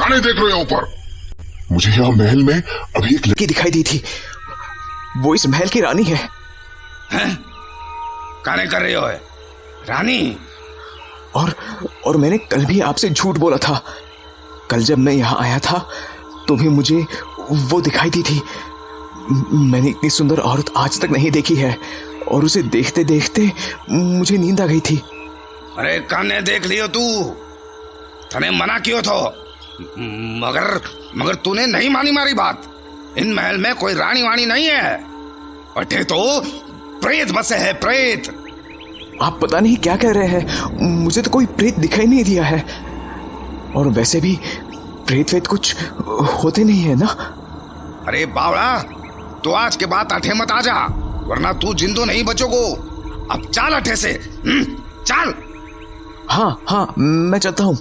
नहीं देख रहे हो ऊपर? मुझे यहाँ महल में अभी एक लड़की दिखाई दी थी। वो इस महल की रानी है। हैं? काने कर रहे हो है? रानी? और मैंने कल भी आपसे झूठ बोला था। कल जब मैं यहाँ आया था तो भी मुझे वो दिखाई दी थी। मैंने इतनी सुंदर औरत आज तक नहीं देखी है और उसे देखते देखते मुझे नींद आ गई थी। अरे काने देख लियो तू, तने मना क्यों थो? मगर तूने नहीं मानी मारी बात। इन महल में कोई रानी वाणी नहीं है, अठे तो प्रेत बसे है, प्रेत। आप पता नहीं क्या कह रहे हैं। मुझे तो कोई प्रेत दिखाई नहीं दिया है। और वैसे भी प्रेत वेत कुछ होते नहीं है ना। अरे बावड़ा, तो आज के बाद अठे मत आ जा, वरना तू जिंदो नहीं बचोगो। अब चाल अठे से, चाल। हाँ मैं चलता हूँ।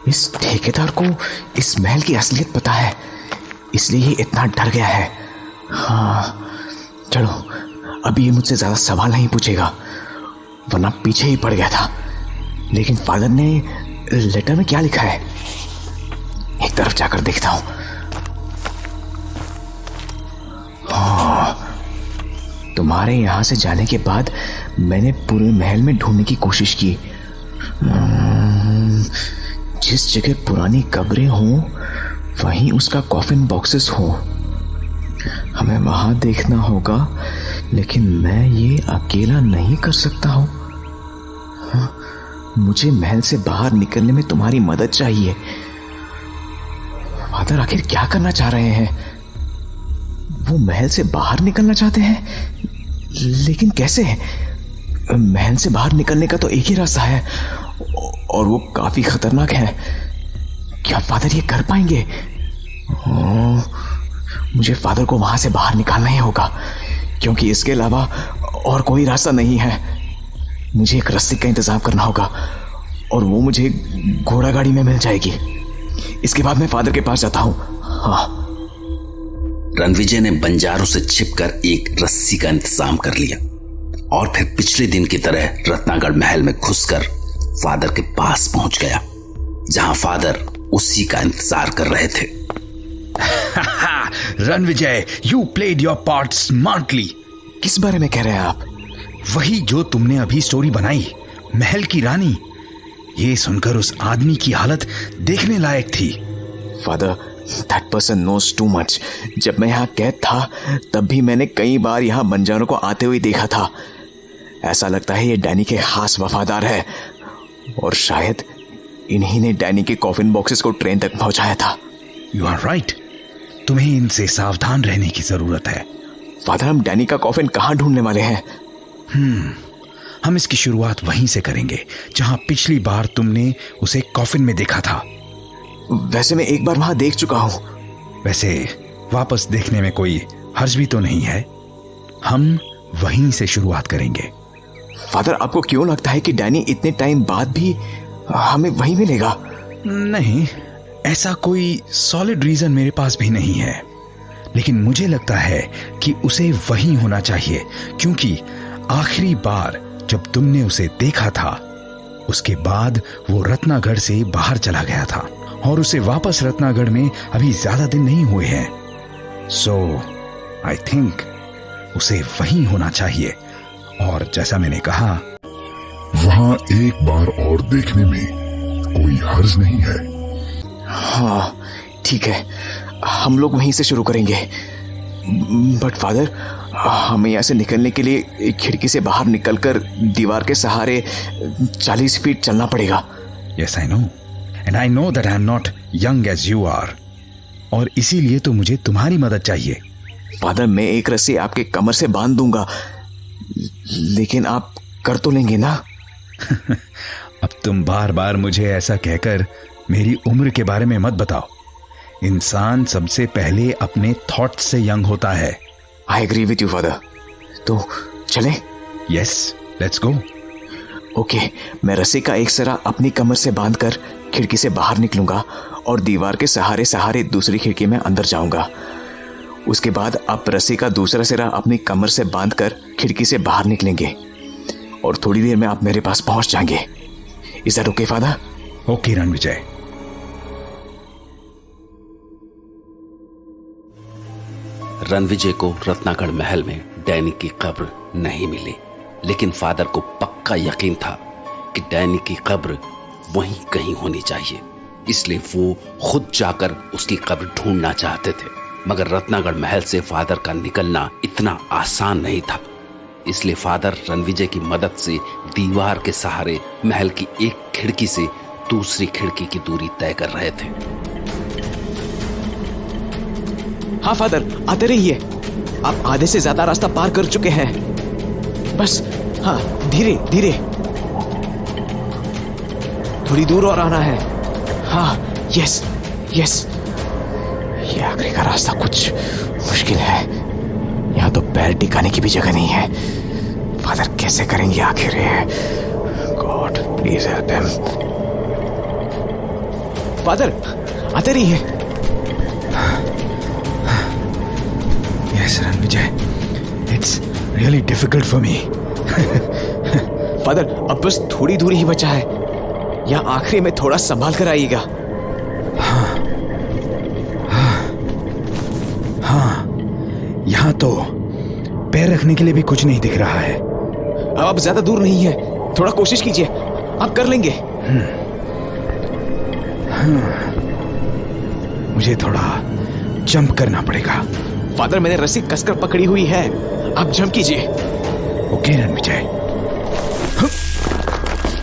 इस ठेकेदार को इस महल की असलियत पता है, इसलिए ये इतना डर गया है। हाँ चलो, अभी ये मुझसे ज्यादा सवाल नहीं पूछेगा, वरना पीछे ही पड़ गया था। लेकिन फादर ने लेटर में क्या लिखा है, एक तरफ जाकर देखता हूं। तुम्हारे यहां से जाने के बाद मैंने पूरे महल में ढूंढने की कोशिश की। जिस जगह पुरानी कब्रें हों वहीं उसका कॉफिन बॉक्सेस हो। हमें वहां देखना होगा, लेकिन मैं ये अकेला नहीं कर सकता हूं। मुझे महल से बाहर निकलने में तुम्हारी मदद चाहिए। फादर आखिर क्या करना चाह रहे हैं? वो महल से बाहर निकलना चाहते हैं, लेकिन कैसे? महल से बाहर निकलने का तो एक ही रास्ता है और वो काफी खतरनाक है। क्या फादर ये कर पाएंगे? मुझे फादर को वहां से बाहर निकालना ही होगा, क्योंकि इसके अलावा और कोई रास्ता नहीं है। मुझे एक रस्सी का इंतजाम करना होगा और वो मुझे घोड़ा गाड़ी में मिल जाएगी। इसके बाद मैं फादर के पास जाता हूं। हाँ। रणविजय ने बंजारों से छिपकर एक रस्सी का इंतजाम कर लिया और फिर पिछले दिन की तरह रत्नागढ़ महल में घुसकर फादर के पास पहुंच गया, जहां फादर उसी का इंतजार कर रहे थे। Ranvijay, you played your part smartly. किस बारे में कह रहे हैं आप? वही जो तुमने अभी स्टोरी बनाई, महल की रानी। ये सुनकर उस आदमी की हालत देखने लायक थी। Father, that person knows too much. जब मैं यहाँ कैद था तब भी मैंने कई बार यहाँ बंजारों को आते हुए देखा था। ऐसा लगता है ये डैनी के खास वफादार है और शायद इन्हीं ने डैनी के कॉफिन बॉक्सेस को ट्रेन तक पहुंचाया था। यू आर राइट, तुम्हें इनसे सावधान रहने की जरूरत है। फादर, हम डैनी का कॉफिन कहाँ ढूंढने वाले हैं? हम इसकी शुरुआत वहीं से करेंगे जहां पिछली बार तुमने उसे कॉफिन में देखा था। वैसे मैं एक बार वहां देख चुका हूं। वैसे वापस देखने में कोई हर्ज भी तो नहीं है। हम वहीं से शुरुआत करेंगे। फादर, आपको क्यों लगता है कि डैनी इतने टाइम बाद भी हमें वहीं मिलेगा? नहीं, ऐसा कोई सॉलिड रीजन मेरे पास भी नहीं है, लेकिन मुझे लगता है कि उसे वहीं होना चाहिए, क्योंकि आखिरी बार जब तुमने उसे देखा था उसके बाद वो रत्नागढ़ से बाहर चला गया था और उसे वापस रत्नागढ़ में अभी ज्यादा दिन नहीं हुए हैं। सो आई थिंक उसे वहीं होना चाहिए। और जैसा मैंने कहा, वहां एक बार और देखने में कोई हर्ज नहीं है। हाँ ठीक है, हम लोग वहीं से शुरू करेंगे। बट फादर, हमें यहाँ से निकलने के लिए एक खिड़की से बाहर निकलकर दीवार के सहारे 40 फीट चलना पड़ेगा। Yes I know, and I know that I am not young as you are, और इसीलिए तो मुझे तुम्हारी मदद चाहिए। फादर, मैं एक रस्सी आपके कमर से बांध दूंगा, लेकिन आप कर तो लेंगे ना? अब तुम बार बार मुझे ऐसा कहकर मेरी उम्र के बारे में मत बताओ। इंसान सबसे पहले अपने थॉट्स से यंग होता है। I agree with you father. तो चलें? Yes, let's go. ओके, मैं रस्सी का एक सिरा अपनी कमर से बांधकर खिड़की से बाहर निकलूंगा और दीवार के सहारे सहारे दूसरी खिड़की में अंदर जाऊंगा। उसके बाद आप रस्सी का दूसरा सिरा अपनी कमर से बांधकर खिड़की से बाहर निकलेंगे और थोड़ी देर में आप मेरे पास पहुंच जाएंगे। Is that okay father? Okay Ranvijay. Ranvijay को रत्नागढ़ महल में डैनी की कब्र नहीं मिली, लेकिन फादर को पक्का यकीन था कि डैनी की कब्र वहीं कहीं होनी चाहिए। इसलिए वो खुद जाकर उसकी कब्र ढूंढना चाहते थे। मगर रत्नागढ़ महल से फादर का निकलना इतना आसान नहीं था। इसलिए फादर रणविजय की मदद से दीवार के सहारे महल की एक खिड़की से दूसरी खिड़की की दूरी तय कर रहे थे। हाँ फादर, आते रहिए। आप आधे से ज्यादा रास्ता पार कर चुके हैं। बस हाँ, धीरे धीरे, थोड़ी दूर और आना है। हाँ, यस यस। ये आखिरी का रास्ता कुछ मुश्किल है। यहाँ तो पैर टिकाने की भी जगह नहीं है। फादर कैसे करेंगे आखिर? God please help him. Father आते रहिए। Yes Ranvijay, it's really difficult for me. Father अब बस थोड़ी दूरी ही बचा है। यहाँ आखिरी में थोड़ा संभाल कर आइएगा। हाँ, यहाँ तो पैर रखने के लिए भी कुछ नहीं दिख रहा है। अब आप ज्यादा दूर नहीं है, थोड़ा कोशिश कीजिए, आप कर लेंगे। मुझे थोड़ा जंप करना पड़ेगा। फादर मैंने रस्सी कसकर पकड़ी हुई है, आप जंप कीजिए। ओके रणविजय।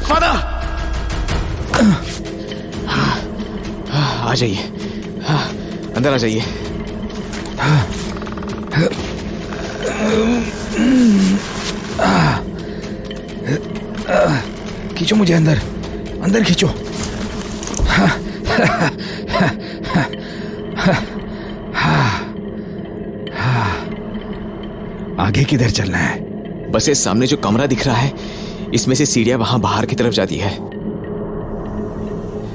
फादर आ जाइए, अंदर आ जाइए। खींचो मुझे अंदर, अंदर खींचो। आगे किधर चलना है? बस ये सामने जो कमरा दिख रहा है, इसमें से सीढ़ियां वहां बाहर की तरफ जाती है।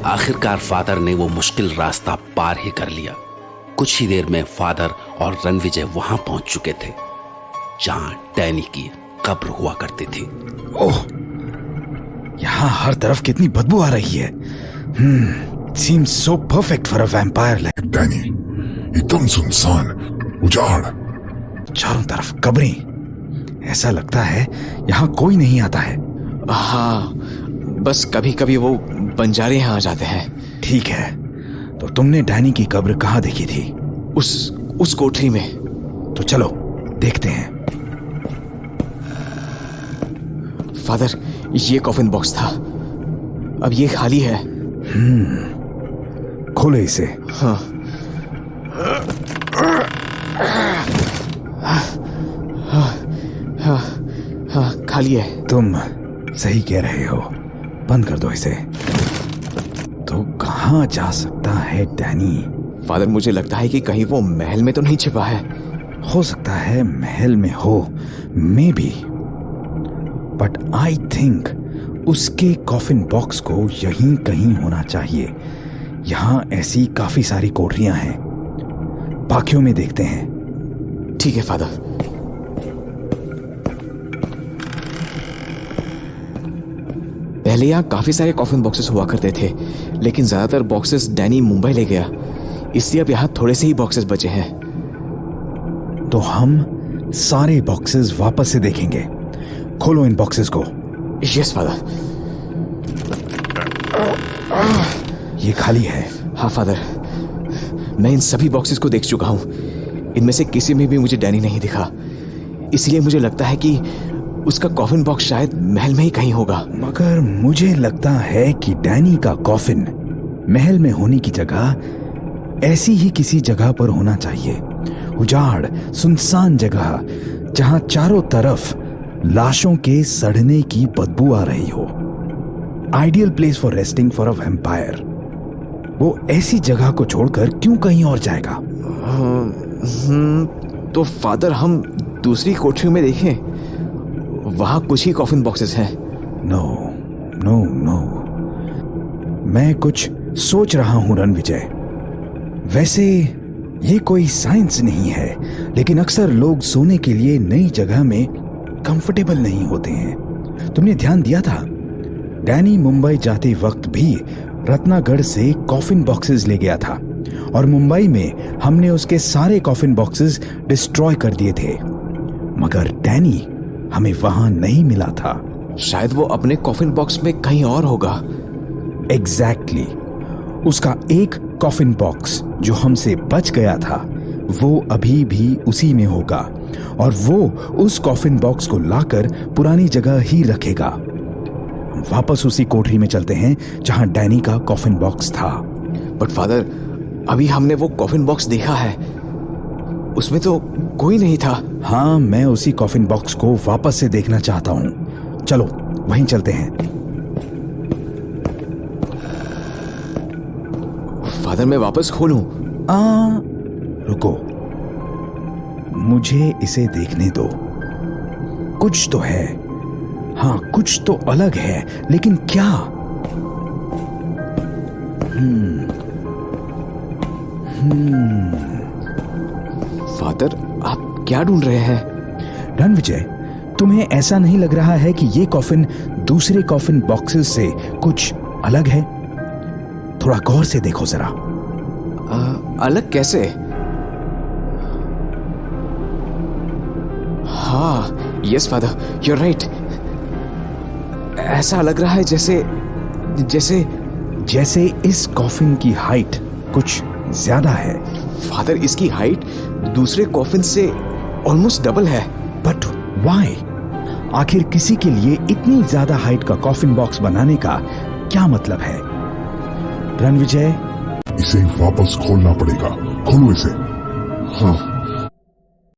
आखिरकार फादर ने वो मुश्किल रास्ता पार ही कर लिया। कुछ ही देर में फादर और रणविजय वहां पहुंच चुके थे जहां डैनी की कब्र हुआ करती थी। ओह, यहाँ हर तरफ कितनी बदबू आ रही है। Seems so perfect for a vampire like Danny, एकदम सुनसान, उजाड़, चारों तरफ कब्रें। ऐसा लगता है यहाँ कोई नहीं आता है। हाँ, बस कभी कभी वो बंजारे यहाँ आ जाते हैं। ठीक है, तो तुमने डैनी की कब्र कहाँ देखी थी? उस कोठरी में। तो चलो देखते हैं। फादर, ये कॉफिन बॉक्स था, अब ये खाली है। खोलो इसे। हाँ। हाँ, खाली है। तुम सही कह रहे हो, बंद कर दो इसे। तो कहाँ जा सकता है डैनी? फादर मुझे लगता है कि कहीं वो महल में तो नहीं छिपा है। हो सकता है महल में हो, may be, but I think उसके कॉफिन बॉक्स को यहीं कहीं होना चाहिए। यहां ऐसी काफी सारी कोठरियां हैं, बाकियों में देखते हैं। ठीक है फादर। पहले यहाँ काफी सारे कॉफिन बॉक्सेस हुआ करते थे, लेकिन ज्यादातर बॉक्सेस डैनी मुंबई ले गया, इसलिए अब यहाँ थोड़े से ही बॉक्सेस बचे हैं। तो हम सारे बॉक्सेस वापस से देखेंगे। खोलो इन बॉक्सेस को। Yes father. ये खाली है। हाँ फादर, मैं इन सभी बॉक्सेस को देख चुका हूं। इनमें से किसी में भी मुझे डैनी नहीं दिखा, इसलिए मुझे लगता है कि उसका कॉफिन बॉक्स शायद महल में ही कहीं होगा। मगर मुझे लगता है कि डैनी का कॉफिन महल में होने की जगह ऐसी ही किसी जगह पर होना चाहिए। उजाड़, सुनसान जगह जहां चारों तरफ लाशों के सड़ने की बदबू आ रही हो। Ideal place for resting for a vampire. वो ऐसी जगह को छोड़कर क्यों कहीं और जाएगा? तो फादर हम दूसरी कोठरी में देखें, वहां कुछ ही कॉफिन बॉक्सेस हैं। नो नो नो, मैं कुछ सोच रहा हूं रणविजय। वैसे ये कोई साइंस नहीं है, लेकिन अक्सर लोग सोने के लिए नई जगह में कंफर्टेबल नहीं होते हैं। तुमने ध्यान दिया था, डैनी मुंबई जाते वक्त भी रत्नागढ़ से कॉफिन बॉक्सेस ले गया था। और मुंबई में हमने उसके सारे कॉफिन बॉक्सेस डिस्ट्रॉय कर दिए थे, मगर डैनी हमें वहां नहीं मिला था। शायद वो अपने कॉफिन बॉक्स में कहीं और होगा। एग्जैक्टली उसका एक कॉफिन बॉक्स जो हमसे बच गया था वो अभी भी उसी में होगा, और वो उस कॉफिन बॉक्स को लाकर पुरानी जगह ही रखेगा। हम वापस उसी कोठरी में चलते हैं जहां डैनी का कॉफिन बॉक्स था। बट फादर, अभी हमने वो कॉफिन बॉक्स देखा है, उसमें तो कोई नहीं था। हाँ, मैं उसी कॉफिन बॉक्स को वापस से देखना चाहता हूं। चलो वहीं चलते हैं। फादर, मैं वापस खोलूं? रुको, मुझे इसे देखने दो। कुछ तो है, हाँ कुछ तो अलग है, लेकिन क्या? फादर, आप क्या ढूंढ रहे हैं? रणविजय, तुम्हें ऐसा नहीं लग रहा है कि ये कॉफिन दूसरे कॉफिन बॉक्सेस से कुछ अलग है? थोड़ा गौर से देखो जरा। अलग कैसे? हाँ, yes father, you are right. ऐसा लग रहा है जैसे इस कॉफिन की हाइट कुछ ज्यादा है। फादर, इसकी हाइट दूसरे कॉफिन से ऑलमोस्ट डबल है। But why? आखिर किसी के लिए इतनी ज्यादा हाइट का कॉफिन बॉक्स बनाने का क्या मतलब है? रणविजय, इसे वापस खोलना पड़ेगा। खोलो इसे। हाँ,